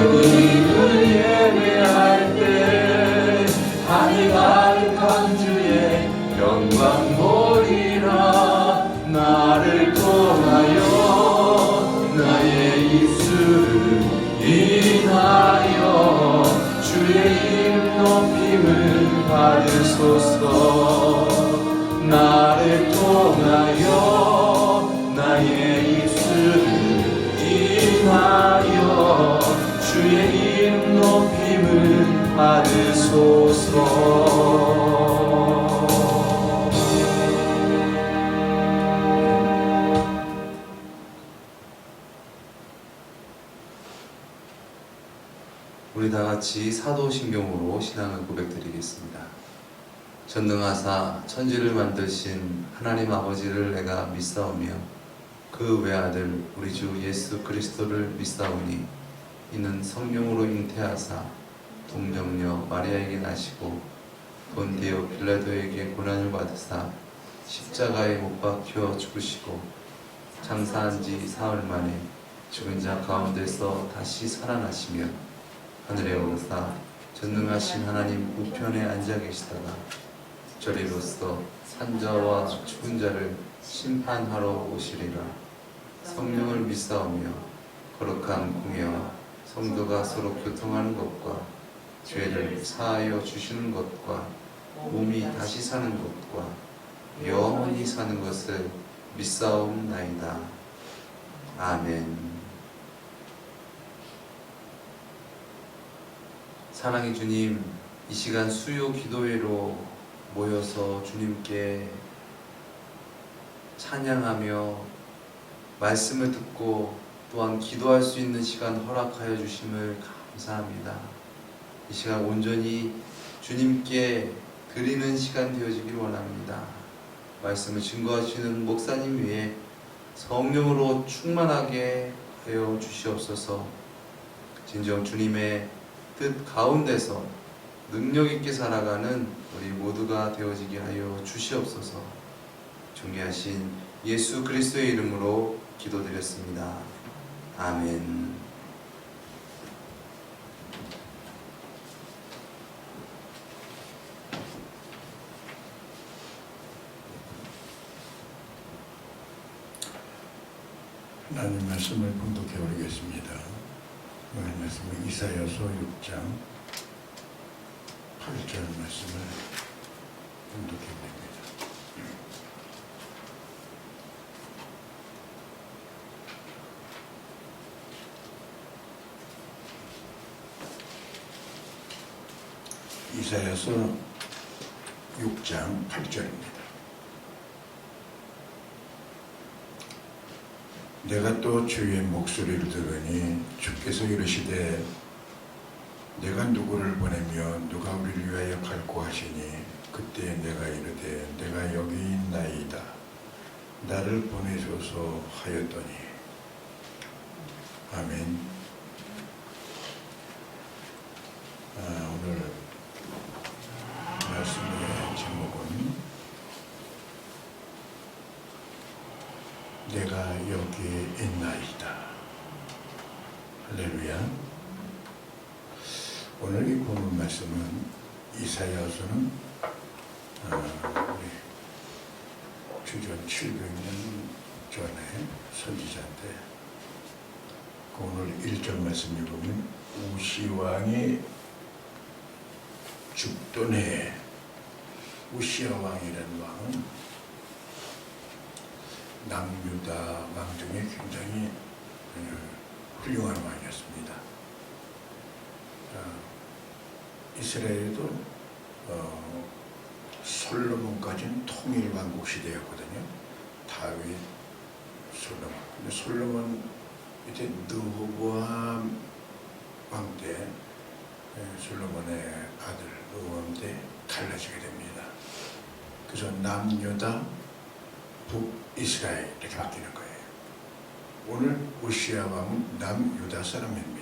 주님을 예배할 때 하늘 가득한 주의 영광 보리라. 나를 통하여 나의 입술을 인하여 주의 이름 높임을 받으소서. 나를 통하여 나의 입술을 인하여 주의 이름 높임을 받으소서. 우리 다 같이 사도신경으로 신앙을 고백드리겠습니다. 전능하사 천지를 만드신 하나님 아버지를 내가 믿사오며 그 외아들 우리 주 예수 그리스도를 믿사오니 이는 성령으로 잉태하사 동정녀 마리아에게 나시고 본디오 빌라도에게 고난을 받으사 십자가에 못 박혀 죽으시고 장사한 지 사흘 만에 죽은 자 가운데서 다시 살아나시며 하늘에 오르사 전능하신 하나님 우편에 앉아 계시다가 저리로서 산자와 죽은 자를 심판하러 오시리라. 성령을 믿사오며 거룩한 공예와 성도가 서로 교통하는 것과 죄를 사하여 주시는 것과 몸이 다시 사는 것과 영원히 사는 것을 믿사옵나이다. 아멘. 사랑의 주님, 이 시간 수요 기도회로 모여서 주님께 찬양하며 말씀을 듣고 또한 기도할 수 있는 시간 허락하여 주심을 감사합니다. 이 시간 온전히 주님께 드리는 시간 되어지길 원합니다. 말씀을 증거하시는 목사님 위에 성령으로 충만하게 하여 주시옵소서. 진정 주님의 뜻 가운데서 능력 있게 살아가는 우리 모두가 되어지게 하여 주시옵소서. 존귀하신 예수 그리스도의 이름으로 기도드렸습니다. 아멘. 하나님 말씀을 봉독해 올리겠습니다. 하나님 말씀은 이사야서 6장 8절 말씀을 봉독해 올립니다. 이사야서 6장 8절입니다. 내가 또 주의 목소리를 들으니 주께서 이르시되 내가 누구를 보내며 누가 우리를 위하여 갈고 하시니 그때 내가 이르되 내가 여기 있나이다 나를 보내소서 하였더니. 아멘. 오늘 말씀의 제목은 내가 여기 있나이다. 할렐루야. 오늘 이 본문 말씀은 이사야서는 우리 주전 700년 전에 선지자인데 그 오늘 1절 말씀을 보면 우시왕이 죽던 해에 우시야 왕이라는 왕은 남유다 왕 중에 굉장히 훌륭한 왕이었습니다. 이스라엘도 솔로몬까지는 통일 왕국 시대였거든요. 다윗, 솔로몬. 근데 솔로몬 이제 르호보암 왕 때 솔로몬의 아들 르호보암 때 갈라지게 됩니다. 그래서 남유다, 북이스라엘 이렇게 바뀌는 거예요. 오늘 우시야 왕은 남유다 사람입니다.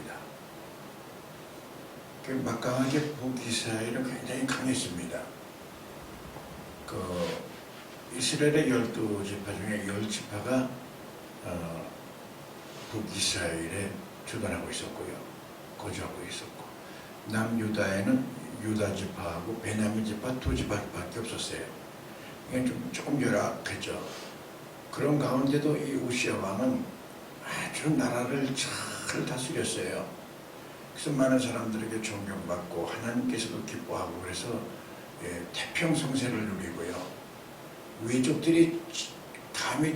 막강하게 북이스라엘은 굉장히 강했습니다. 이스라엘의 12지파 중에 10지파가 북이스라엘에 주관하고 있었고요. 그 거주하고 있었고, 남유다에는 유다 지파하고 베냐민 지파 두 지파밖에 없었어요. 이게 조금 열악했죠. 그런 가운데도 이 우시야 왕은 아주 나라를 잘 다스렸어요. 그래서 많은 사람들에게 존경받고 하나님께서도 기뻐하고, 그래서 태평성세를 누리고요. 외족들이 감히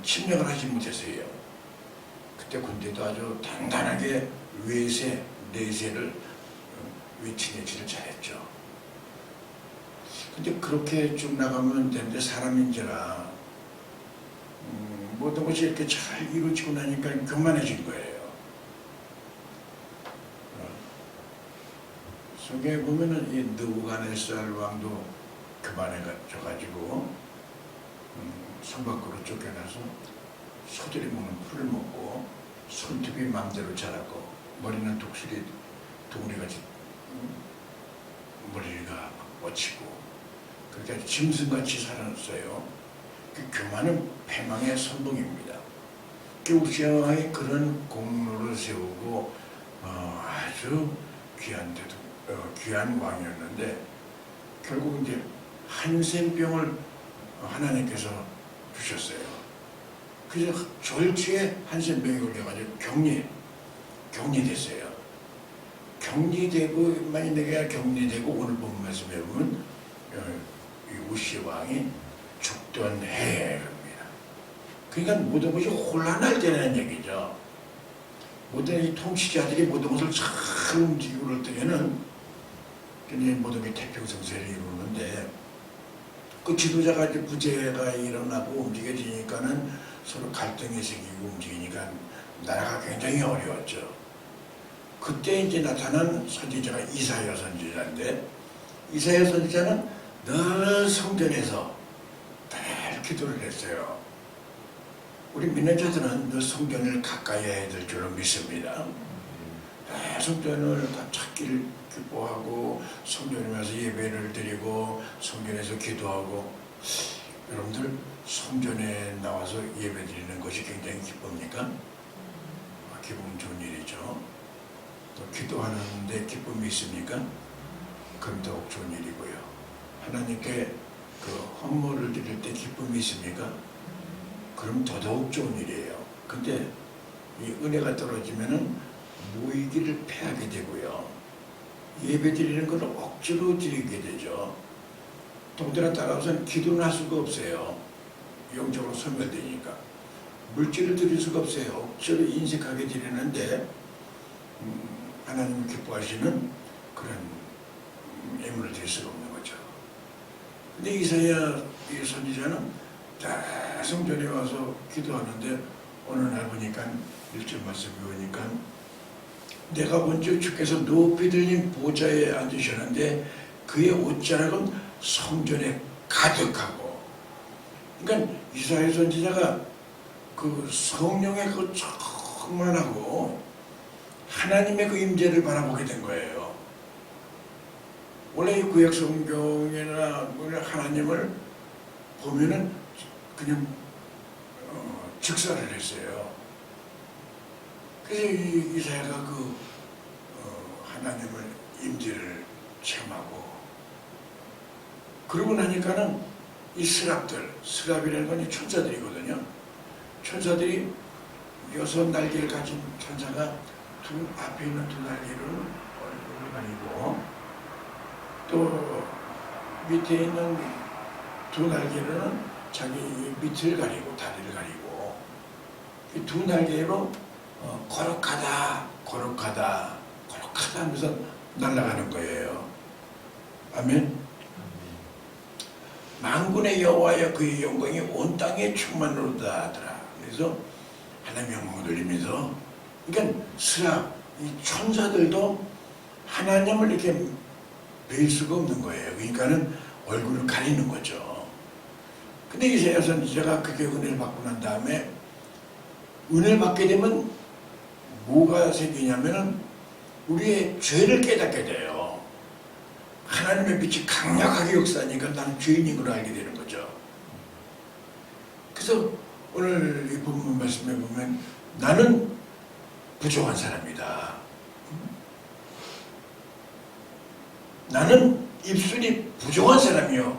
침략을 하지 못했어요. 그때 군대도 아주 단단하게 내세를 위치내지를 잘했죠. 근데 그렇게 쭉 나가면 되는데, 사람인지라 모든 것이 이렇게 잘 이루어지고 나니까 교만해진 거예요. 성경에 보면은 이 느부갓네살 왕도 교만해져가지고 성 밖으로 쫓겨나서 소들이 먹는 풀을 먹고, 손톱이 마음대로 자라고, 머리는 둥그리같이 머리가 뻗치고, 그렇게 아주 짐승같이 살았어요. 그 교만은 패망의 선봉입니다. 우시야 왕이 그런 공로를 세우고 아주 귀한 왕이었는데, 결국 이제 한센병을 하나님께서 주셨어요. 그래서 졸지에 한센병이 걸려가지고 격리됐어요. 격리되고, 만약에 격리되고, 오늘 본 말씀에 보면 이 우시야 왕이 죽던 해입니다. 그러니까 모든 것이 혼란할 때라는 얘기죠. 모든 이 통치자들이 모든 것을 잘 움직이고 그럴 때에는 모든 게 태평성세를 이루는데, 그 지도자가 이제 부재가 일어나고 움직여지니까는 서로 갈등이 생기고 움직이니까 나라가 굉장히 어려웠죠. 그때 이제 나타난 선지자가 이사야 선지자인데, 이사야 선지자는 늘 성전에서 늘 기도를 했어요. 우리 믿는 자들은 늘 성전을 가까이 해야 될 줄로 믿습니다. 성전을 찾기를 기뻐하고, 성전에 와서 예배를 드리고, 성전에서 기도하고. 여러분들 성전에 나와서 예배 드리는 것이 굉장히 기쁩니까? 기분 좋은 일이죠. 또 기도하는데 기쁨이 있습니까? 그럼 더욱 좋은 일이고요. 하나님께 그 헌물을 드릴 때 기쁨이 있습니까? 그럼 더더욱 좋은 일이에요. 근데 이 은혜가 떨어지면은 모이기를 패하게 되고요. 예배 드리는 걸 억지로 드리게 되죠. 동전에 따라서는 기도는 할 수가 없어요. 영적으로 소멸되니까. 물질을 드릴 수가 없어요. 억지로 인색하게 드리는데 하나님을 기뻐하시는 그런 예물을 드릴 수가 없는 거죠. 근데 이사야 이 선지자는 다 성전에 와서 기도하는데, 어느 날 보니까 1절 말씀이 보니까, 내가 본즉 주께서 높이 들린 보좌에 앉으셨는데 그의 옷자락은 성전에 가득하고. 그러니까 이사야 선지자가 그 성령의 그 충만하고 하나님의 그 임재를 바라보게 된 거예요. 원래 이 구약 성경이나 하나님을 보면은 그냥 즉사를 했어요. 그래서 이사야가 그 하나님을 임재를 체험하고, 그러고 나니까는 이 스랍이라는 건 이 천사들이거든요. 천사들이 6날개를 가진 천사가 앞에 있는 2날개를 얼굴을 가리고, 또 밑에 있는 2날개는 자기 밑을 가리고 다리를 가리고, 이 2날개로 거룩하다 하면서 날아가는 거예요. 아멘. 만군의 여호와여 그의 영광이 온 땅에 충만하도다 하더라. 그래서 하나님의 영광을 돌리면서, 그러니까 이 천사들도 하나님을 이렇게 뵐 수가 없는 거예요. 그러니까는 얼굴을 가리는 거죠. 근데 이사야 선지자가 그게 은혜를 받고 난 다음에, 은혜를 받게 되면 뭐가 생기냐면은 우리의 죄를 깨닫게 돼요. 하나님의 빛이 강력하게 역사하니까 나는 죄인인 걸 알게 되는 거죠. 그래서 오늘 이 본문 말씀에 보면 나는 부족한 사람이다. 나는 입술이 부정한 사람이요.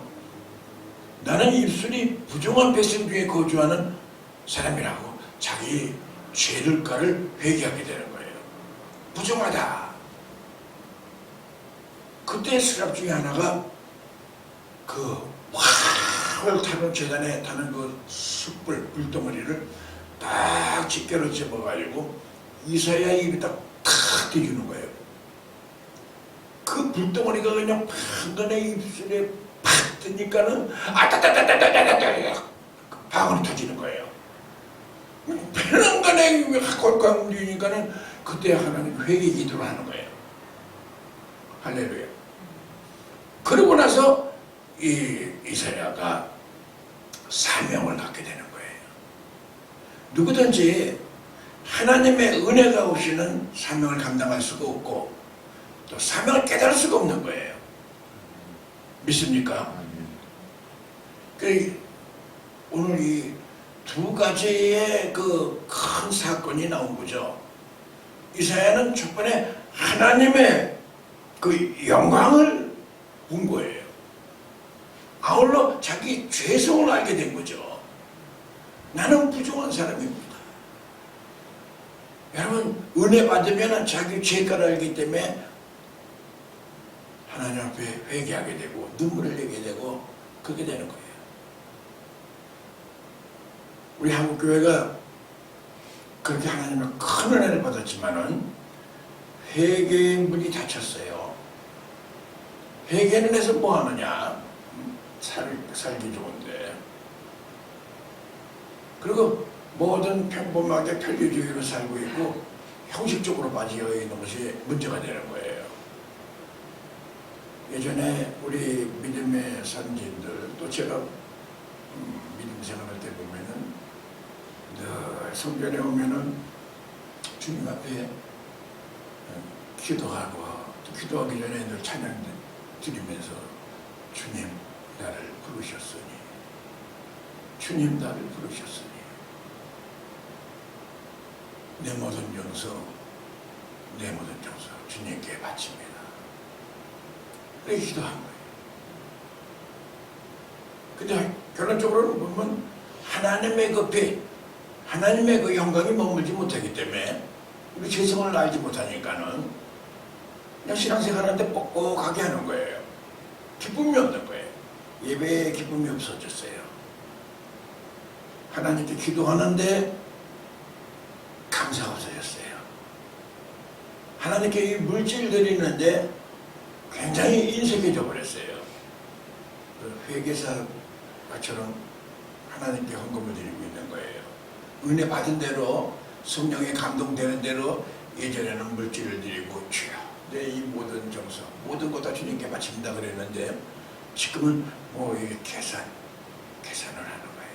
나는 입술이 부정한 백성 중에 거주하는 사람이라고 자기 죄를가를 회개하게 되는 거예요. 부정하다. 그때 스랍 중에 하나가 그 활 타는 재단에 타는 그 숯불 불덩어리를 딱 집게로 집어가지고 이사야 입에 탁 대주는 거예요. 그 불덩어리가 그냥 방간의 입술에 팍 뜨니까는 아따따따따따따따 방울이 터지는 거예요. 방간의 입에 꼴깍 움직이니까는 그때 하나님 회개 기도를 하는 거예요. 할렐루야. 그러고 나서 이사야가 사명을 갖게 되는 거예요. 누구든지 하나님의 은혜가 없이는 사명을 감당할 수가 없고 또 사명을 깨달을 수가 없는 거예요. 믿습니까? 오늘 이 두 가지의 그 큰 사건이 나온 거죠. 이사야는 첫번에 하나님의 그 영광을 본 거예요. 아울러 자기 죄성을 알게 된 거죠. 나는 부정한 사람입니다. 여러분, 은혜 받으면 자기 죄가를 알기 때문에 하나님 앞에 회개하게 되고 눈물을 흘리게 되고 그렇게 되는 거예요. 우리 한국교회가 그렇게 하나님의 큰 은혜를 받았지만은 회개의 문이 닫혔어요. 회개는 해서 뭐 하느냐? 살기 좋은데. 그리고 모든 평범하게 편리주의로 살고 있고 형식적으로 빠져 있는 것이 문제가 되는 거예요. 예전에 우리 믿음의 선진들 또 제가 믿음 생활할 때 보면은 늘 성전에 오면은 주님 앞에 기도하고 또 기도하기 전에 늘 찬양 드리면서 주님 나를 부르셨으니 주님 나를 부르셨으니 내 모든 정서 주님께 바칩니다. 그렇게 기도한 거예요. 근데 결론적으로는 보면 하나님의 그 배, 하나님의 그 영광이 머물지 못하기 때문에 우리 죄성을 알지 못하니까는 그냥 신앙생활하는데 뻑뻑하게 하는 거예요. 기쁨이 없는 거예요. 예배에 기쁨이 없어졌어요. 하나님께 기도하는데 감사가 없어졌어요. 하나님께 이 물질 드리는데 굉장히 인색해져 버렸어요. 회계사처럼 하나님께 헌금을 드리고 있는 거예요. 은혜 받은 대로 성령에 감동되는 대로 예전에는 물질을 드리고 주여 내 이 모든 정성 모든 것 다 주님께 바칩니다 그랬는데 지금은 뭐 이게 계산을 하는 거예요.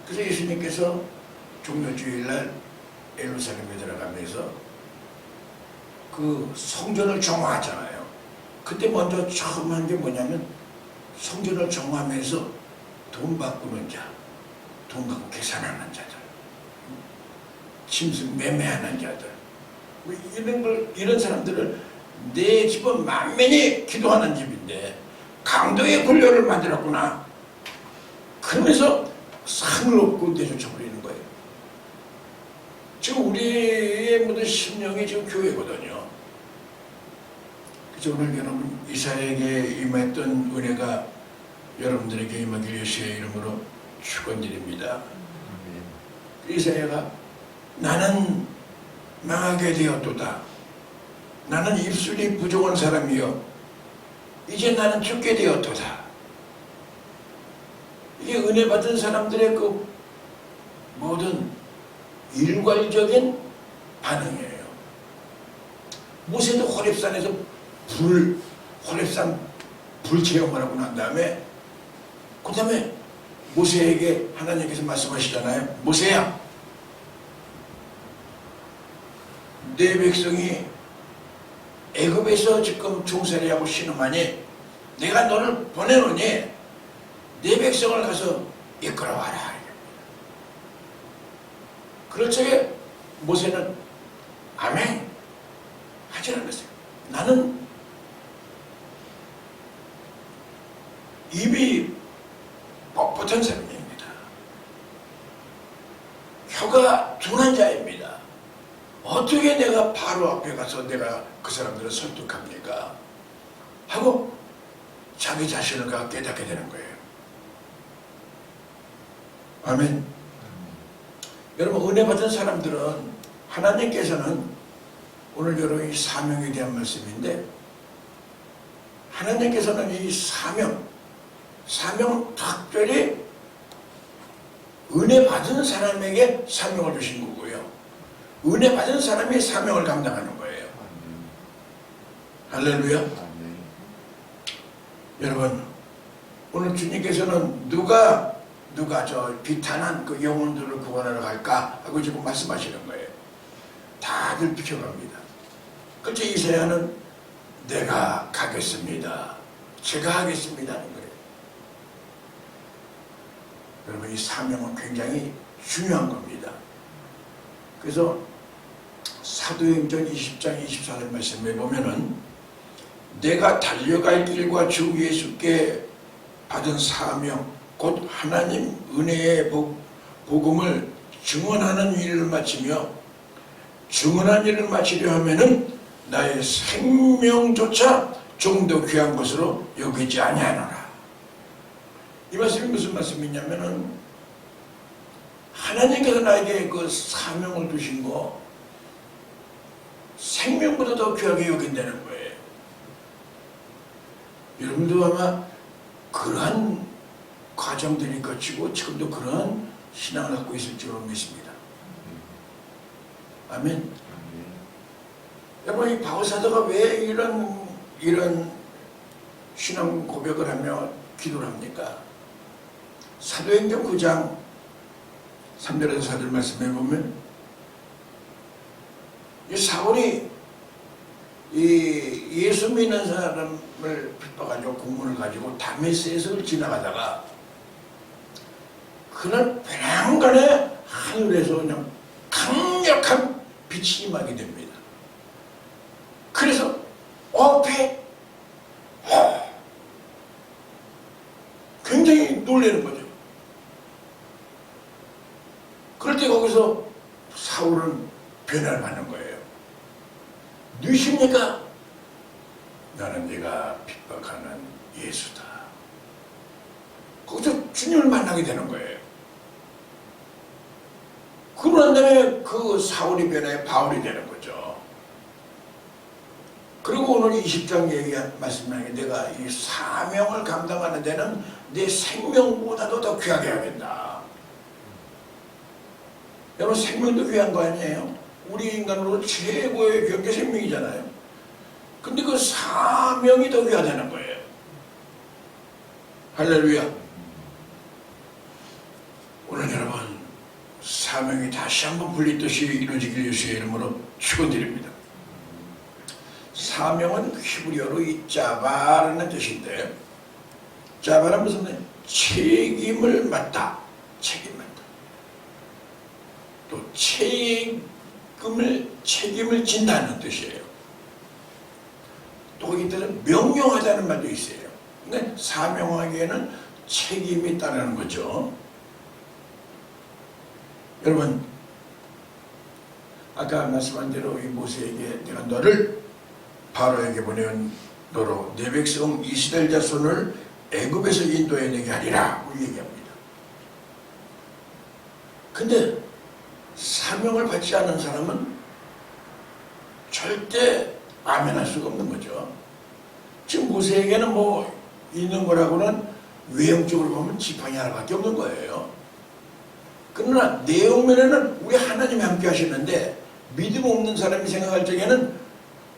그래서 예수님께서 종료주일날 예루살렘에 들어가면서 그 성전을 정화하잖아요. 그때 먼저 처음 한 게 뭐냐면 성전을 정화하면서 돈 바꾸는 자, 돈 갖고 계산하는 자들, 짐승 매매하는 자들, 이런 사람들을 내 집은 만면이 기도하는 집인데 강도의 굴려를 만들었구나. 그러면서 상을 얻고 내쫓아버리는 거예요. 지금 우리의 모든 심령이 지금 교회거든요. 그래서 오늘 여러분 이사야에게 임했던 은혜가 여러분들에게 임하길 예수의 이름으로 축원드립니다. 이사야가 나는 망하게 되었도다. 나는 입술이 부족한 사람이요 이제 나는 죽게 되었도다. 이게 은혜 받은 사람들의 그 모든 일괄적인 반응이에요. 모세도 호렙산에서 호렙산 불 체험을 하고 난 다음에 그 다음에 모세에게 하나님께서 말씀하시잖아요. 모세야, 내 백성이 애굽에서 지금 종살이하고 신음하니 내가 너를 보내노니 내 백성을 가서 이끌어와라. 그럴 적에 모세는 아멘 하지 않았어요. 나는 내가 바로 앞에 가서 내가 그 사람들을 설득합니까? 하고 자기 자신을 깨닫게 되는 거예요. 아멘. 여러분, 은혜 받은 사람들은 하나님께서는 오늘 여러분이 사명에 대한 말씀인데, 하나님께서는 이 사명은 특별히 은혜 받은 사람에게 사명을 주신 거고요. 은혜 받은 사람이 사명을 감당하는 거예요. 할렐루야. 여러분, 오늘 주님께서는 누가 저 비탄한 그 영혼들을 구원하러 갈까 하고 지금 말씀하시는 거예요. 다들 비켜갑니다. 그래서 이사야는 내가 가겠습니다. 제가 하겠습니다 하는 거예요. 여러분, 이 사명은 굉장히 중요한 겁니다. 그래서 사도행전 20장 24절 말씀에 보면은 내가 달려갈 길과 주 예수께 받은 사명 곧 하나님 은혜의 복음을 증언하는 일을 마치며 증언한 일을 마치려 하면은 나의 생명조차 좀 더 귀한 것으로 여기지 아니하노라. 이 말씀이 무슨 말씀이냐면은 하나님께서 나에게 그 사명을 주신 거 생명보다 더 귀하게 여긴다는 거예요. 여러분도 아마 그러한 과정들이 거치고 지금도 그런 신앙을 갖고 있을 줄로 믿습니다. 아멘. 여러분, 이 바울사도가 왜 이런 신앙 고백을 하며 기도를 합니까? 사도행전 9장 3절에서 4절 말씀해 보면 이 사울이 이 예수 믿는 사람을 핍박하려고 공문을 가지고 다메섹을 지나가다가 그날 벼랑간에 하늘에서 그냥 강력한 빛이 임하게 됩니다. 그래서 앞에 굉장히 놀라는 거죠. 그럴 때 거기서 사울은 변화를 받는 거예요. 누구십니까? 나는 네가 핍박하는 예수다. 거기서 주님을 만나게 되는 거예요. 그러고 난 다음에 그 사울이 변화해 바울이 되는 거죠. 그리고 오늘 20장 얘기한 말씀하는 게 내가 이 사명을 감당하는 데는 내 생명보다도 더 귀하게 하겠다. 여러분, 생명도 귀한 거 아니에요? 우리 인간으로 최고의 귀한 게 생명이잖아요. 근데 그 사명이 더 귀하다는 거예요. 할렐루야. 오늘 여러분, 사명이 다시 한번 불리듯이 이루어지길 예수의 이름으로 축원드립니다. 사명은 히브리어로 이 자바라는 뜻인데, 자바는 무슨 뜻이에요? 책임을 맡다. 책임을 또 책임을 진다는 뜻이에요. 또 이들은 명령하다는 말도 있어요. 근데 사명하기에는 책임이 따르는 거죠. 여러분, 아까 말씀한 대로 이 모세에게 내가 너를 바로에게 보내온 너로 내 백성 이스라엘 자손을 애굽에서 인도해내게 하리라 고 얘기합니다. 근데 사명을 받지 않은 사람은 절대 아멘할 수가 없는 거죠. 지금 모세에게는 뭐 있는 거라고는 외형적으로 보면 지팡이 하나밖에 없는 거예요. 그러나 내용면에는 우리 하나님이 함께 하시는데 믿음 없는 사람이 생각할 적에는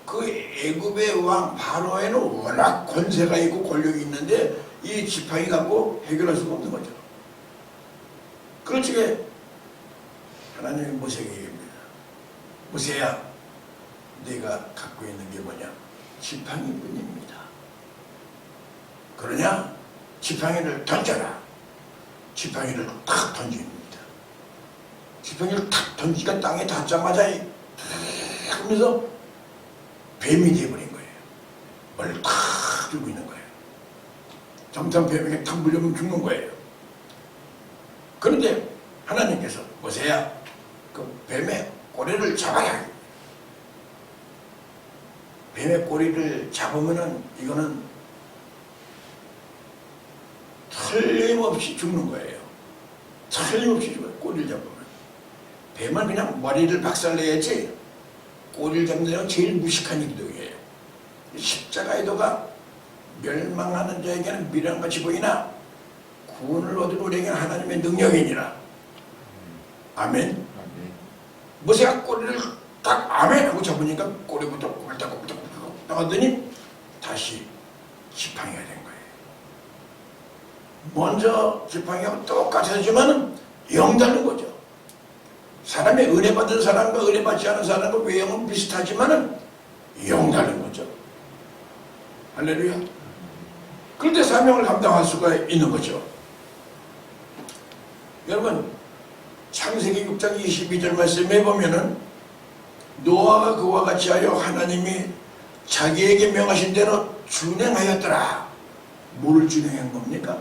그 애굽의 왕 바로에는 워낙 권세가 있고 권력이 있는데 이 지팡이 갖고 해결할 수가 없는 거죠. 그럴 적에 하나님이 모세에게 얘기합니다. 모세야, 네가 갖고 있는 게 뭐냐? 지팡이뿐입니다. 그러냐? 지팡이를 던져라. 지팡이를 탁 던집니다. 지팡이를 탁 던지니까 땅에 닿자마자 하면서 뱀이 되어버린 거예요. 머리를 탁 들고 있는 거예요. 잠깐 뱀에게 탁 물려면 죽는 거예요. 그런데 하나님께서 모세야, 그 뱀의 꼬리를 잡아야 뱀의 꼬리를 잡으면은 이거는 틀림없이 죽는 거예요. 틀림없이 죽어요. 꼬리를 잡으면. 뱀은 그냥 머리를 박살내야지 꼬리를 잡는 데가 제일 무식한 행동이에요. 십자가의 도가 멸망하는 자에게는 미련같이 보이나 구원을 얻은 우리에게는 하나님의 능력이니라. 아멘. 모세가 꼬리를 딱 아멘 하고 잡으니까 꼬리부터 꿀떡꿀떡 하더니 다시 지팡이가 된 거예요. 먼저 지팡이하고 똑같이 하지만은 영 다른 거죠. 사람의 은혜 받은 사람과 은혜 받지 않은 사람과 외형은 비슷하지만은 영 다른 거죠. 할렐루야. 그런데 사명을 감당할 수가 있는 거죠. 여러분 창세기 6장 22절 말씀에 보면은 노아가 그와 같이 하여 하나님이 자기에게 명하신 대로 준행하였더라. 뭘 준행한 겁니까?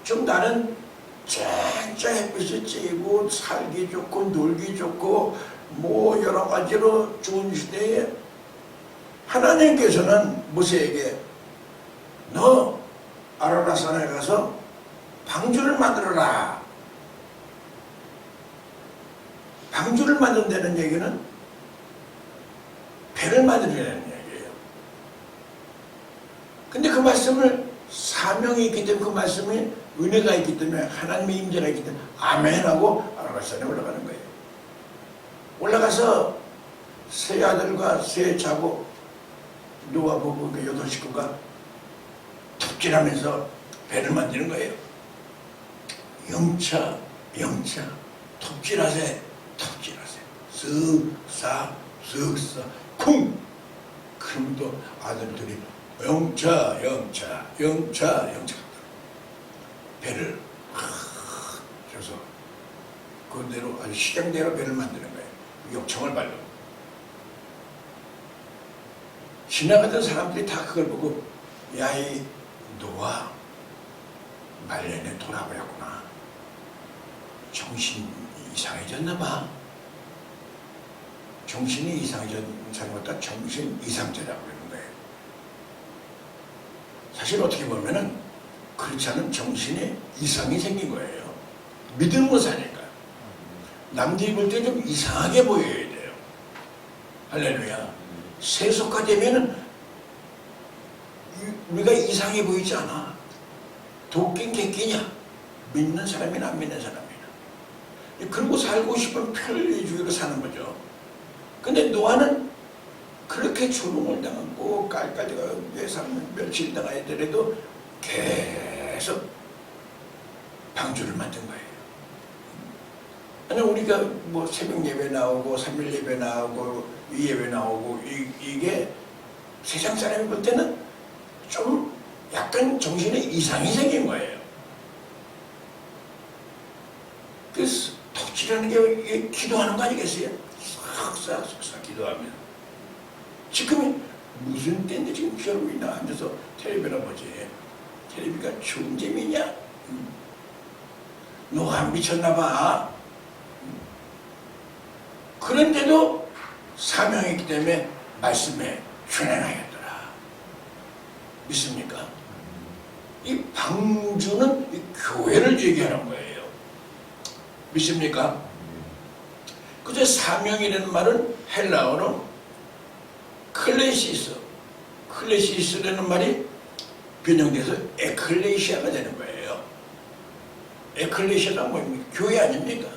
좀 나는 쨍쨍 햇빛이 찌고 살기 좋고 놀기 좋고 뭐 여러 가지로 좋은 시대에 하나님께서는 모세에게 너 아라라산에 가서 방주를 만들어라. 방주를 만든다는 얘기는 배를 만들라는 얘기예요. 근데 그 말씀을 사명이 있기 때문에 그 말씀이 은혜가 있기 때문에 하나님의 임재가 있기 때문에 아멘하고 아라라산에 올라가는 거예요. 올라가서 세 아들과 세 자고 노아 부부 그 8식구가 톱질하면서 배를 만드는 거예요. 영차 톱질하세 쓱싸 쿵. 그러면 또 아들들이 영차 배를 쳐서 그대로 아주 식양대로 배를 만드는 거예요. 욕청을 발로 지나가던 사람들이 다 그걸 보고 야, 이 노아 말년에 돌아버렸구나. 정신이 이상해졌나 봐. 정신이 이상해진 사람보다 정신 이상자라고 그러는 거예요. 사실 어떻게 보면은 그렇지 않은 정신에 이상이 생긴 거예요. 믿음 못 사니까. 남들이 볼 때 좀 이상하게 보여야 돼요. 할렐루야. 세속화 되면은 우리가 이상해 보이지 않아. 도끼인 객기냐? 믿는 사람이나 안 믿는 사람이나. 그러고 살고 싶으면 편리주의로 사는 거죠. 근데 노아는 그렇게 조롱을 당하고 깔깔이가 며칠 당하더라도 계속 방주를 만든 거예요. 아니 우리가 뭐 새벽 예배 나오고 3일 예배 나오고 이 예배 나오고 이게 세상 사람이 볼 때는 좀 약간 정신에 이상이 생긴 거예요. 그래서 톱질하는 게 기도하는 거 아니겠어요? 싹 기도하면 지금이 무슨 때인데 지금 여러분이나 앉아서 텔레비나 보지. 텔레비가 좋은 재미냐? 너가 안 미쳤나 봐. 그런데도 사명이 있기 때문에 말씀에 준행하였더라. 믿습니까? 이 방주는 이 교회를 얘기하는 거예요. 믿습니까? 그저 사명이라는 말은 헬라어로 클레시스라는 말이 변형돼서 에클레시아가 되는 거예요. 에클레시아가 뭐입니까? 교회 아닙니까?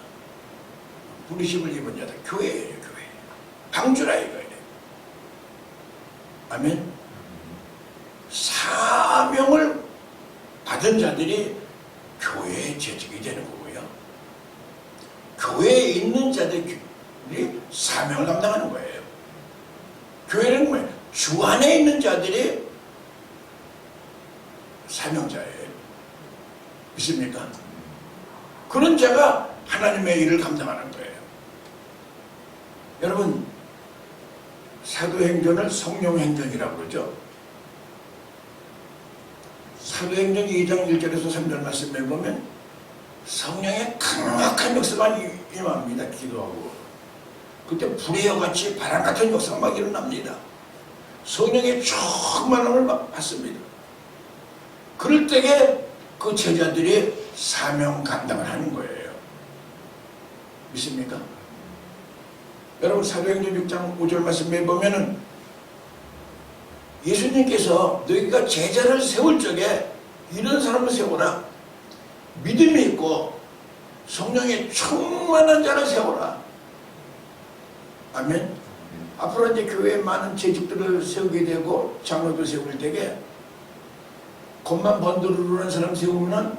부르심을 입은 자들 교회예요. 교회. 방주라 이거예요. 아멘. 사명을 받은 자들이 교회의 재직이 되는 거고요. 교회에 있는 자들이 사명을 감당하는 거예요. 교회는 뭐예요? 주 안에 있는 자들이 사명자예요. 믿습니까? 그런 자가 하나님의 일을 감당하는 거예요. 여러분, 사도행전을 성령행전이라고 그러죠. 사도행전 2장 1절에서 3절 말씀에 보면 성령의 강력한 역사가 임합니다. 기도하고 그때 불의 같이 바람 같은 역사가 막 일어납니다. 성령의 충만함을 받습니다. 그럴 때에 그 제자들이 사명 감당을 하는 거예요. 믿습니까? 여러분 사도행전 6장 5절 말씀에 보면은 예수님께서 너희가 제자를 세울 적에 이런 사람을 세워라. 믿음이 있고 성령의 충만한 자를 세워라. 아멘. 앞으로 이제 교회에 많은 재직들을 세우게 되고 장로들 세울 때에 겉만 번들르는 사람 세우면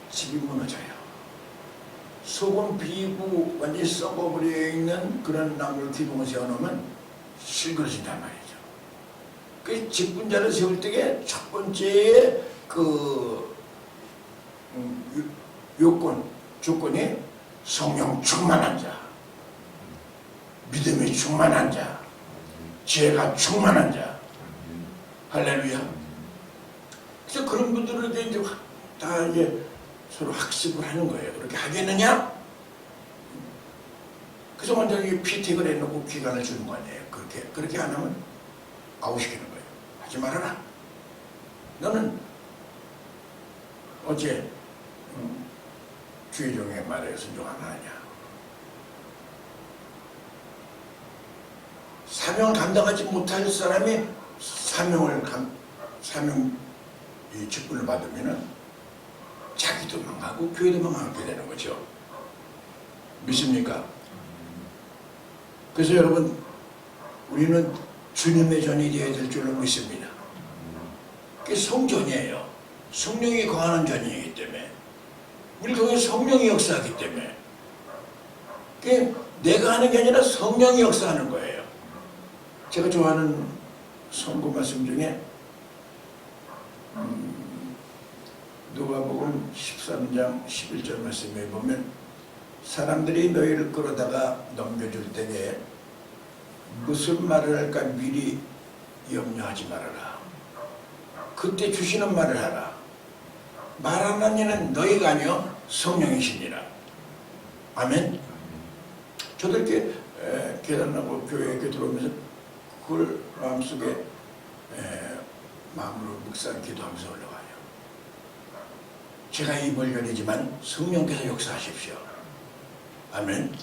집이 무너져요. 속은 비고 완전히 썩어버려 있는 그런 나무를 기둥을 세워놓으면 실거러진단 말이죠. 그 직분자를 세울 때에 첫 번째 그 조건이 성령 충만한 자, 믿음이 충만한 자, 지혜가 충만한 자. 할렐루야. 그래서 그런 분들을 이제 다 이제 서로 학습을 하는 거예요. 그렇게 하겠느냐? 그래서 먼저 피택을 해놓고 기간을 주는 거 아니에요. 그렇게 안 하면 아웃시키는 거예요. 하지 말아라. 너는 어제 주의 종의 말에 순종 안 하냐? 사명을 감당하지 못할 사람이 사명 이 직분을 받으면은 자기도 망하고 교회도 망하게 되는 거죠. 믿습니까? 그래서 여러분 우리는 주님의 전이 되어야 될 줄로 믿습니다. 그게 성전이에요. 성령이 거하는 전이기 때문에 우리 교회 성령이 역사하기 때문에 그게 내가 하는 게 아니라 성령이 역사하는 거예요. 제가 좋아하는 선고 말씀 중에 누가복음 13장 11절 말씀에 보면 사람들이 너희를 끌어다가 넘겨줄 때에 무슨 말을 할까 미리 염려하지 말아라. 그때 주시는 말을 하라. 말하는 이는 너희가 아니요 성령이시니라. 아멘. 저도 이렇게 계단하고 교회에 이렇게 들어오면서 그걸 마음속에 마음으로 묵상 기도하면서 올라와요. 제가 입을 열리지만 성령께서 역사하십시오. 아멘.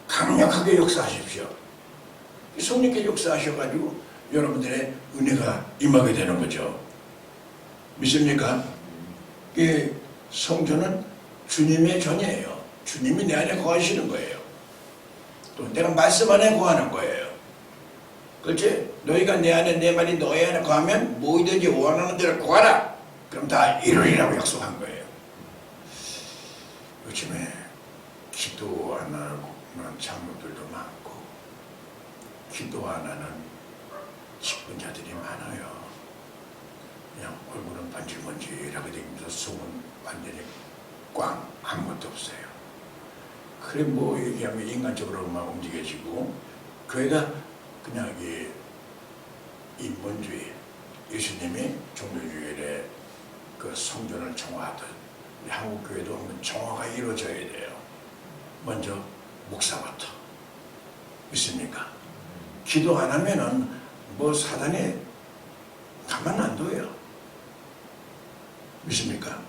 강력하게 역사하십시오. 성령께서 역사하셔가지고 여러분들의 은혜가 임하게 되는 거죠. 믿습니까? 이 성전은 주님의 전이에요. 주님이 내 안에 거하시는 거예요. 또 내가 말씀 안에 거하는 거예요. 그렇지? 너희가 내 안에 내 말이 너희 안에 거하면 뭐든지 원하는 대로 구하라. 그럼 다 이루리라고 약속한 거예요. 요즘에 기도 안 하고 그런 장로들도 많고 기도 안 하는 직분자들이 많아요. 그냥 얼굴은 반질반질하게 되면서 속은 완전히 꽝 아무것도 없어요. 그래 뭐 얘기하면 인간적으로만 움직여지고 교회가 그냥 이 인본주의 예수님이 종교주의에 그 성전을 정화하듯 우리 한국 교회도 한번 정화가 이루어져야 돼요. 먼저 목사부터. 믿습니까? 기도 안 하면은 뭐 사단이 가만 안 둬요. 믿습니까?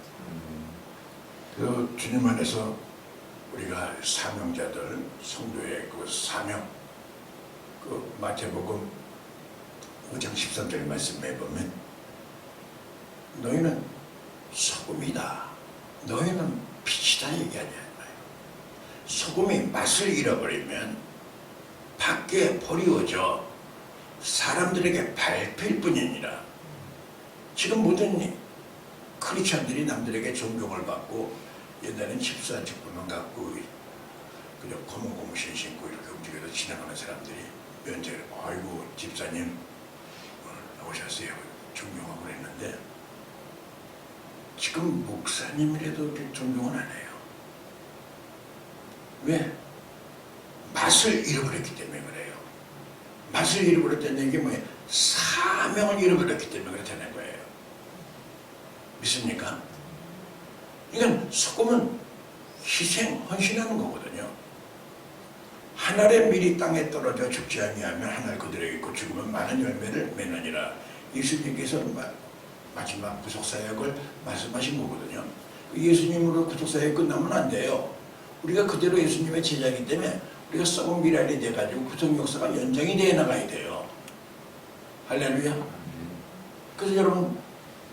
그 주님 안에서 우리가 사명자들 성도의 그 사명 그 마태복음 5장 13절 말씀에 보면 너희는 소금이다. 너희는 빛이다 얘기하냐. 소금이 맛을 잃어버리면 밖에 버리워져 사람들에게 밟힐 뿐이니라. 지금 모든 크리스찬들이 남들에게 존경을 받고 옛날엔 집사 직분만 갖고 그저 검은 고무신 신고 이렇게 움직여서 지나가는 사람들이 면제를 아이고 집사님 오셨어요 존경하고 그랬는데 지금 목사님이라도 존경은 안 해요. 왜? 맛을 잃어버렸기 때문에 그래요. 맛을 잃어버렸다는 게 뭐예요? 사명을 잃어버렸기 때문에 그렇다는 거예요. 믿습니까? 그러니까 소금은 희생, 헌신하는 거거든요. 한 알의 밀이 땅에 떨어져 죽지 아니하면 한 알 그대로 있고 죽으면 많은 열매를 맺느니라. 예수님께서 마지막 구속사역을 말씀하신 거거든요. 예수님으로 구속사역이 끝나면 안 돼요. 우리가 그대로 예수님의 제자이기 때문에 우리가 썩은 미랄이 돼가지고 구속 역사가 연장이 되어 나가야 돼요. 할렐루야. 그래서 여러분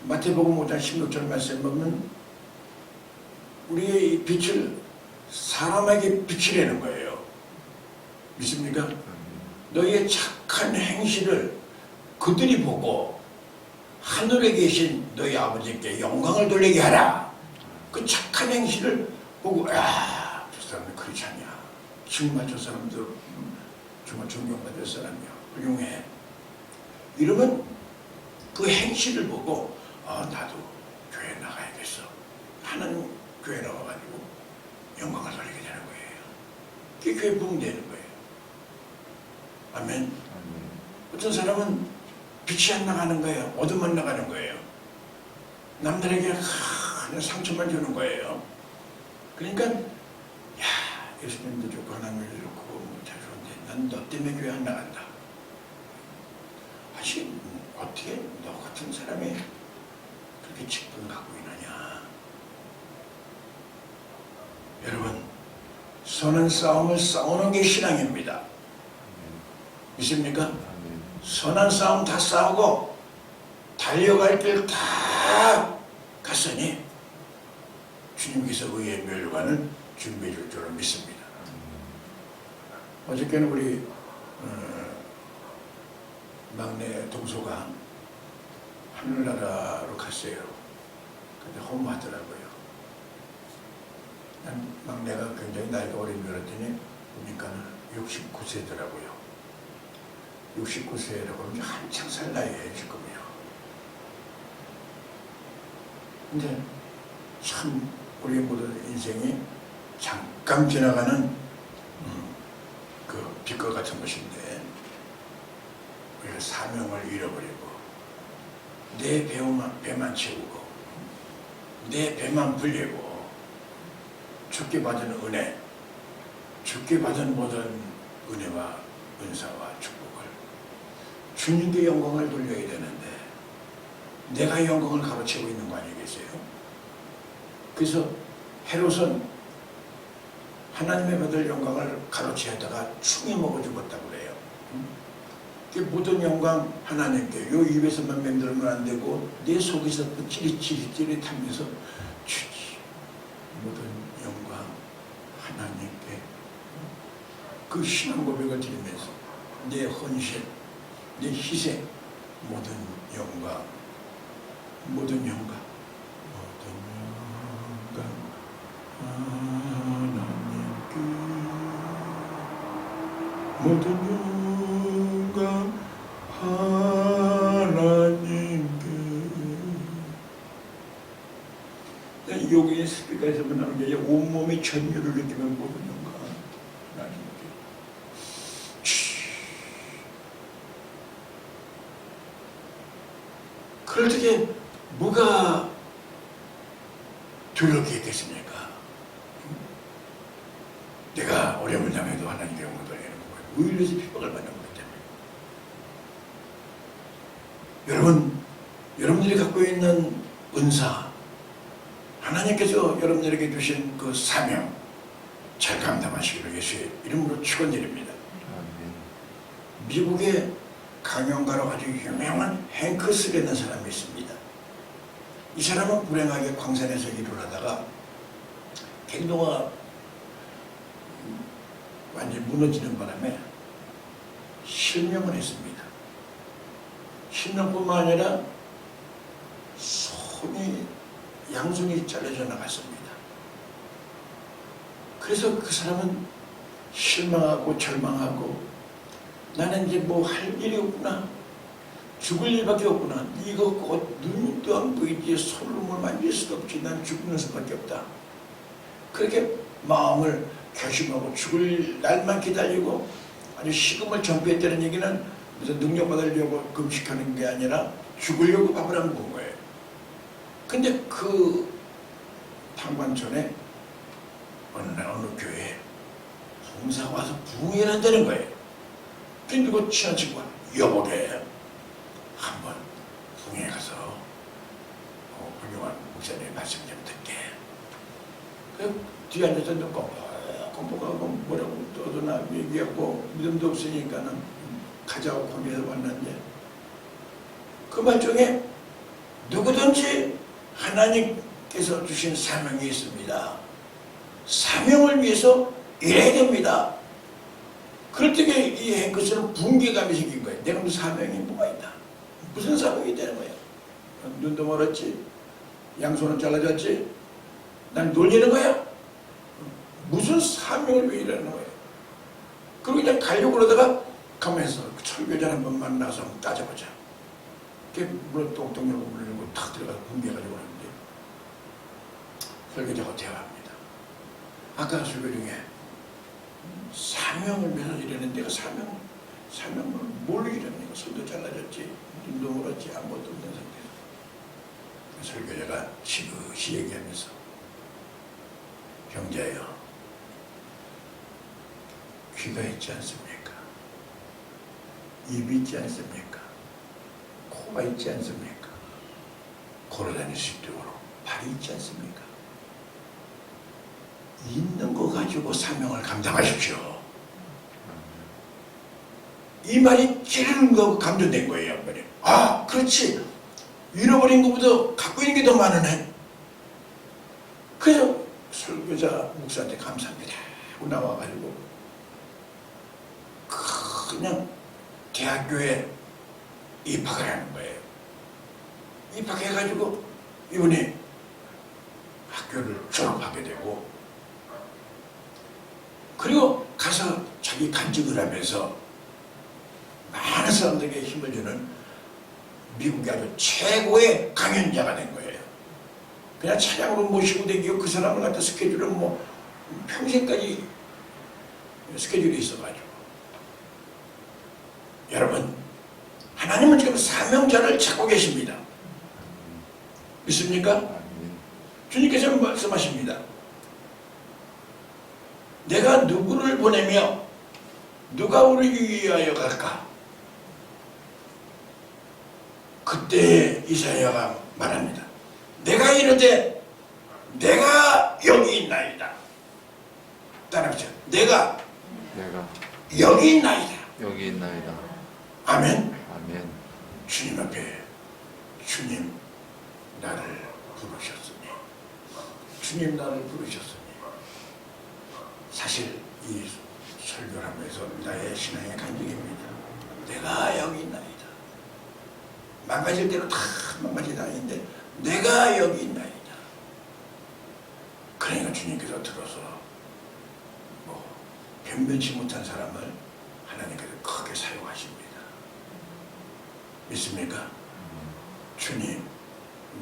마태복음 5장 16절 말씀 보면 우리의 이 빛을 사람에게 비치려는 거예요. 믿습니까? 너희의 착한 행실을 그들이 보고 하늘에 계신 너희 아버지께 영광을 돌리게 하라. 그 착한 행실을 보고 야, 저 사람은 크리스찬이야. 정말 저 사람도 정말 존경받을 사람이야. 훌륭해. 이러면 그 행실을 보고 나도 교회 나가야겠어. 하나님 교회 나와가지고 영광을 돌리게 되는 거예요. 그게 교회 부흥되는 거예요. 아멘. 어떤 사람은 빛이 안 나가는 거예요. 어둠만 나가는 거예요. 남들에게 그냥 상처만 주는 거예요. 그러니까 예수님도 좋고 하나님도 좋고 잘 좋은데 난 너 때문에 교회 안 나간다. 사실 어떻게 너 같은 사람이 그렇게 직분 갖고 있느냐. 여러분 선한 싸움을 싸우는 게 신앙입니다. 믿습니까? 선한 싸움 다 싸우고 달려갈 길 다 갔으니 주님께서 의의 멸관을 준비해 줄 줄을 믿습니다. 어저께는 우리 막내 동서가 하늘나라로 갔어요. 근데 허무하더라고요. 막내가 굉장히 나이가 어린 줄 알았더니 보니까 69세더라고요. 69세라고 하면 한창 살 나이에 지금이요. 근데 참 우리 모든 인생이 잠깐 지나가는 그 빛과 같은 것인데 우리가 사명을 잃어버리고 내 배만 채우고 내 배만 불리고 주께 받은 은혜, 주께 받은 모든 은혜와 은사와 축복을 주님께 영광을 돌려야 되는데 내가 영광을 가로채고 있는 거 아니겠어요? 그래서 헤롯은 하나님의 받을 영광을 가로채다가 충이 먹어 죽었다고 그래요. 그 모든 영광 하나님께 요 입에서만 맴돌면 안 되고 내 속에서 또 찌릿찌릿하면서 주님 모든 영광 하나님께 그 신앙 고백을 드리면서 내 헌신, 내 희생, 모든 영광 하나님께 모든 영광 하나님께. 여기 스피커에서만 나오는 게 온몸이 전율을 느끼면 모든 영광 하나님께. 그럴 적에 뭐가 두렵게 있겠습니까? 내가 어려움을 당해도 하나님께 영광을 돌리는 거예요. 의인에서 핍박을 받는 거기 때문에. 여러분, 여러분들이 갖고 있는 은사, 하나님께서 여러분들에게 주신 그 사명 잘 감당하시기를 예수의 이름으로 축원드립니다. 미국의 강연가로 아주 유명한 행크스라는 사람이 있습니다. 이 사람은 불행하게 광산에서 일을 하다가 갱도가 완전히 무너지는 바람에 실명을 했습니다. 실명뿐만 아니라 양손이 잘려져 나갔습니다. 그래서 그 사람은 실망하고 절망하고 나는 이제 뭐 할 일이 없구나. 죽을 일밖에 없구나. 이거 곧 눈도 안 보이지 손을 만질 수도 없지. 난 죽는 수밖에 없다. 그렇게 마음을 결심하고 죽을 날만 기다리고 아주 식음을 전폐했다는 얘기는 무슨 능력 받으려고 금식하는 게 아니라 죽으려고 밥을 안 먹은 거예요. 근데 그 당관촌에 교회에 봉사가 와서 부흥회를 한다는 거예요. 그리고 친한 친구가 여보게 한번 부흥회 가서 훌륭한 목사님의 말씀 좀 듣게. 그 뒤에 앉아서 공부하고 뭐라고 떠도나 얘기하고 믿음도 없으니까는 가자고 거기에서 왔는데 그 말 중에 누구든지 하나님께서 주신 사명이 있습니다. 사명을 위해서 일해야 됩니다. 그럴 때 이 행크스는 분개감이 생긴 거예요. 내가 무슨 사명이 뭐가 있다. 무슨 사명이 되는 거예요. 눈도 멀었지. 양손은 잘라졌지. 난 놀리는 거야. 무슨 사명을 위해 일하는 거예요. 그리고 그냥 가려고 그러다가 가면서 철교자 한번 만나서 한번 따져보자. 그게 물론 똥똥 열고 물리고 탁 들어가서 분개가지고 하는데 설교자가 대화합니다. 아까 설교 중에 사명을 위해서 일하는 데가 사명을 뭘 일하는 거야. 손도 잘라졌지, 눈도 멀었지, 아무것도 없는 상태에서 설교자가 지그시 얘기하면서 형제여, 귀가 있지 않습니까? 입이 있지 않습니까? 코가 있지 않습니까? 걸어다닐 수 있도록 발이 있지 않습니까? 있는 거 가지고 사명을 감당하십시오. 이 말이 찌르는 거하고 감동된 거예요. 한 번에. 아, 그렇지. 잃어버린 것보다 갖고 있는 게 더 많으네. 그래서 설교자 목사한테 감사합니다 하고 나와가지고 그냥 대학교에 입학을 하는 거예요. 입학해가지고 이분이 학교를 졸업하게 되고 그리고 가서 자기 간증을 하면서 많은 사람들에게 힘을 주는 미국의 아주 최고의 강연자가 된 거예요. 그냥 차량으로 모시고 다니고 그 사람을 갖다 스케줄은 뭐 평생까지 스케줄이 있어가지고 여러분 하나님은 지금 사명자를 찾고 계십니다. 믿습니까? 주님께서 말씀하십니다. 내가 누구를 보내며 누가 우리를 위하여 갈까? 그때 이사야가 말합니다. 내가 이르되 내가 여기 있나이다. 따라합시다. 내가 여기 있나이다. 여기 있나이다. 아멘. 아멘. 주님 앞에 주님 나를 부르셨으니 주님 나를 부르셨으니 사실 이 설교를 하면서 나의 신앙의 간증입니다. 내가 여기 있나이다. 망가질 대로 다 망가지다 아닌데 내가 여기 있나이다. 그러니까 주님께서 들어서 뭐 변변치 못한 사람을 하나님께서 크게 사용하십니다. 믿습니까? 주님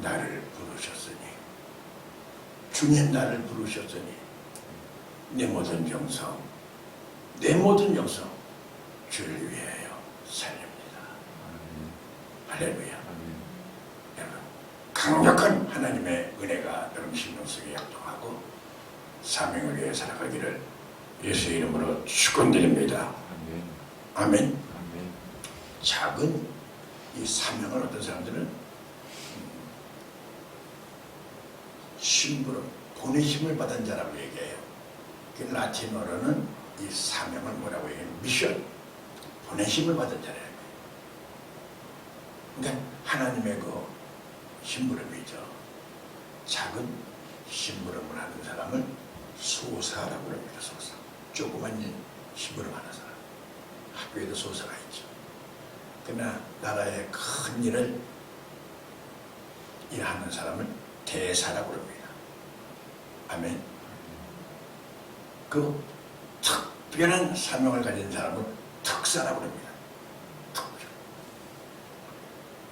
나를 부르셨으니 주님 나를 부르셨으니 내 모든 영성 주를 위하여 살립니다. 할렐루야. 여러분 강력한 하나님의 은혜가 여러분 심령 속에 약동하고 사명을 위해 살아가기를 예수의 이름으로 축원드립니다. 아멘. 작은 이 사명을 어떤 사람들은 심부름, 보내심을 받은 자라고 얘기해요. 그 라틴어로는 이 사명을 뭐라고 얘기해요? 미션, 보내심을 받은 자라고. 그러니까 하나님의 그 심부름이죠. 작은 심부름을 하는 사람을 소사라고 합니다. 소사. 조그만 일 심부름하는 사람. 학교에도 소사가 있죠. 그러나 나라의 큰 일을 일하는 사람을 대사라고 합니다. 아멘. 그 특별한 사명을 가진 사람을 특사라고 합니다.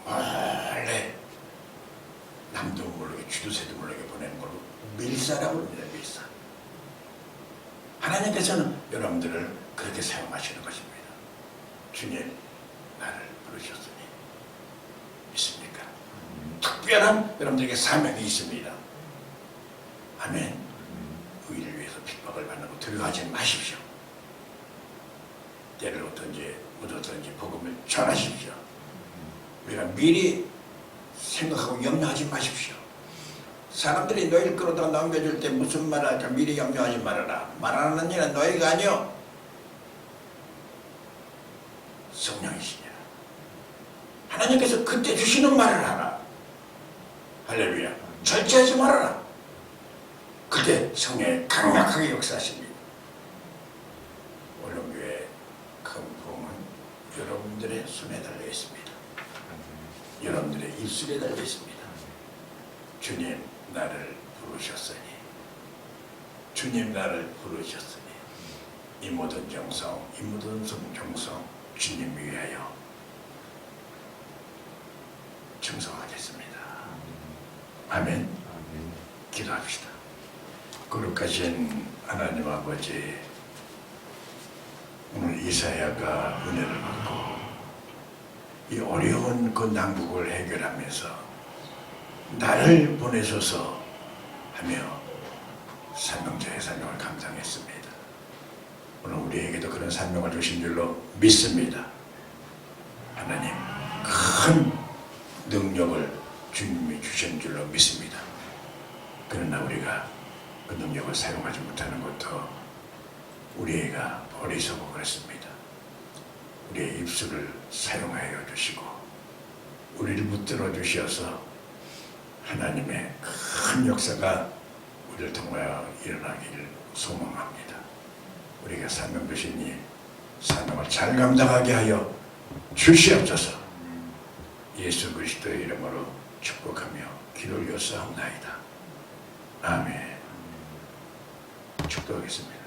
원래 남도 모르게 쥐도새도 모르게 보내는 걸로 밀사라고 합니다. 밀사. 하나님께서는 여러분들을 그렇게 사용하시는 것입니다. 주님 나를 부르셨으니 믿습니까? 특별한 여러분들에게 사명이 있습니다. 아멘. 의를 위해서 핍박을 받는 거 두려워하지 마십시오. 때를 어떤지 복음을 전하십시오. 우리가 미리 생각하고 염려하지 마십시오. 사람들이 너희를 끌어다 넘겨줄 때 무슨 말을 할까 미리 염려하지 말아라. 말하는 일은 너희가 아니요 성령이시냐. 하나님께서 그때 주시는 말을 하라. 할렐루야. 절제하지 말아라. 그때 성령이 강력하게 역사하십니다. 오른교회 큰 부흥은 여러분들의 손에 달려 있습니다. 여러분들의 입술에 달려 있습니다. 주님 나를 부르셨으니, 주님 나를 부르셨으니 이 모든 정성, 이 모든 정성 주님 위하여 충성하겠습니다. 아멘. 기도합시다. 거룩하신 하나님 아버지, 오늘 이사야가 은혜를 받고 이 어려운 그 난국을 해결하면서 나를 보내소서 하며 사명자의 사명을 감당했습니다. 오늘 우리에게도 그런 사명을 주신 줄로 믿습니다. 하나님 큰 능력을 주님이 주신 줄로 믿습니다. 그러나 우리가 그 능력을 사용하지 못하는 것도 우리가 어리석고 그렇습니다. 우리의 입술을 사용하여 주시고 우리를 붙들어 주셔서 하나님의 큰 역사가 우리를 통하여 일어나기를 소망합니다. 우리가 사명 주시니 사명을 잘 감당하게 하여 주시옵소서. 예수 그리스도의 이름으로 축복하며 기도 올렸사옵나이다. 아멘. 축도하겠습니다.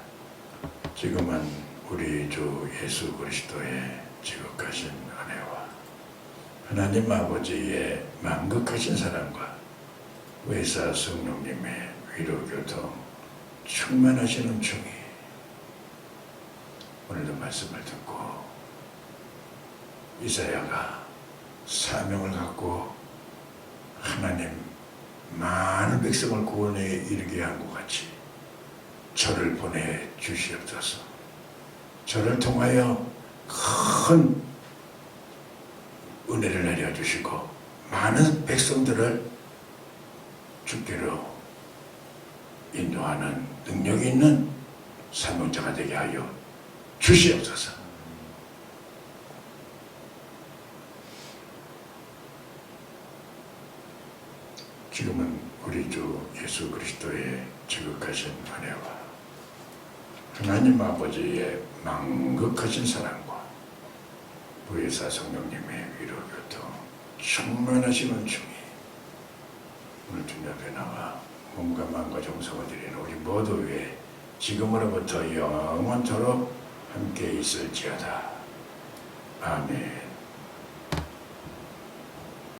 지금은 우리 주 예수 그리스도의 지극하신 은혜와 하나님 아버지의 만극하신 사랑과 의사 성령님의 위로교통 충만하시는 중이 오늘도 말씀을 듣고 이사야가 사명을 갖고 하나님 많은 백성을 구원에 이르게 한 것 같이 저를 보내 주시옵소서. 저를 통하여 큰 은혜를 내려주시고 많은 백성들을 주께로 인도하는 능력이 있는 사명자가 되게 하여 주시옵소서. 지금은 우리 주 예수 그리스도의 지극하신 은혜와 하나님 아버지의 만극하신 사랑과 부의사 성령님의 위로교통 충만하시는 중에 오늘 주님 앞에 나와 몸과 마음과 정성을 드리는 우리 모두 위에 지금으로부터 영원토록 함께 있을지어다. 아멘.